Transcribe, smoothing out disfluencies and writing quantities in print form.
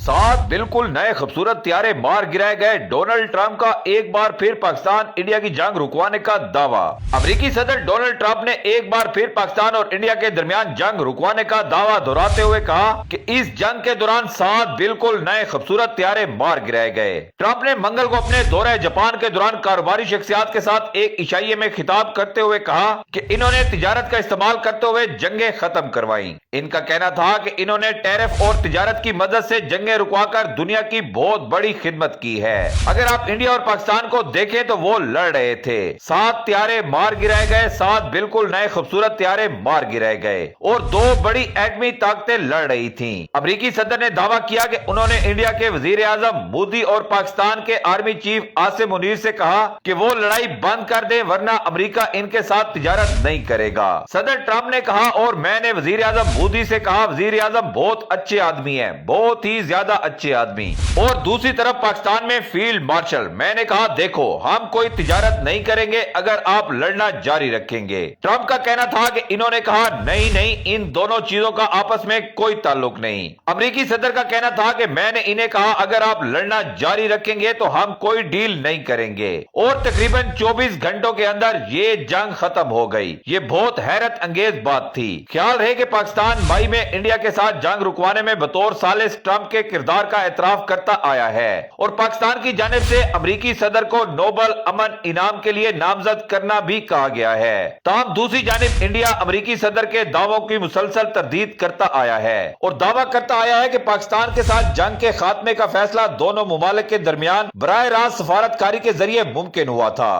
सात बिल्कुल नए खूबसूरत त्यारे मार गिराए गए। डोनाल्ड ट्रंप का एक बार फिर पाकिस्तान इंडिया की जंग रुकवाने का दावा। अमेरिकी सदर डोनाल्ड ट्रंप ने एक बार फिर पाकिस्तान और इंडिया के दरमियान जंग रुकवाने का दावा दोहराते हुए कहा कि इस जंग के दौरान 7 बिल्कुल नए खूबसूरत त्यारे मार गिराए गए। ट्रंप ने मंगल को अपने दौरे जापान के दौरान कारोबारी शख्सियात के साथ एक इशाइये में खिताब करते हुए कहा कि इन्होंने तिजारत का इस्तेमाल करते हुए जंगें खत्म करवाई। इनका कहना था कि इन्होंने टैरिफ और तिजारत की मदद से जंगें रुकवाकर दुनिया की बहुत बड़ी खिदमत की है। अगर आप इंडिया और पाकिस्तान को देखें तो वो लड़ रहे थे। 7 त्यारे मार गिराए गए, 7 बिल्कुल नए खूबसूरत त्यारे मार गिराए गए और 2 बड़ी एटमी ताकतें लड़ रही थीं। अमेरिकी सदर ने दावा किया कि उन्होंने इंडिया के वजीर आजम मोदी और पाकिस्तान के आर्मी चीफ आसिम मुनीर से कहा कि वो लड़ाई बंद कर दे, वरना अमेरिका इनके साथ तिजारत नहीं करेगा। सदर ट्रंप ने कहा और मैंने वजीर आजम मोदी से कहा, वजीर आजम बहुत अच्छे आदमी है, बहुत ही ज्यादा अच्छे आदमी। और दूसरी तरफ पाकिस्तान में फील्ड मार्शल, मैंने कहा देखो हम कोई तिजारत नहीं करेंगे अगर आप लड़ना जारी रखेंगे। ट्रंप का कहना था कि इन्होंने कहा नहीं नहीं, इन दोनों चीजों का आपस में कोई ताल्लुक नहीं। अमेरिकी सदर का कहना था कि मैंने इन्हें कहा अगर आप लड़ना जारी रखेंगे तो हम कोई डील नहीं करेंगे। और तकरीबन 24 घंटों के अंदर ये जंग खत्म हो गई। ये बहुत हैरत अंगेज बात थी। ख्याल रहे कि पाकिस्तान मई में इंडिया के साथ जंग रुकवाने में बतौर सालिस ट्रंप के किरदार का एतराफ करता आया है और पाकिस्तान की जानिब से अमेरिकी सदर को नोबल अमन इनाम के लिए नामजद करना भी कहा गया है। ताहम दूसरी जानिब इंडिया अमेरिकी सदर के दावों की मुसलसल तरदीद करता आया है और दावा करता आया है कि पाकिस्तान के साथ जंग के खात्मे का फैसला दोनों मुमालिक के दरमियान बराह रास्त सफारतकारी के जरिए मुमकिन हुआ था।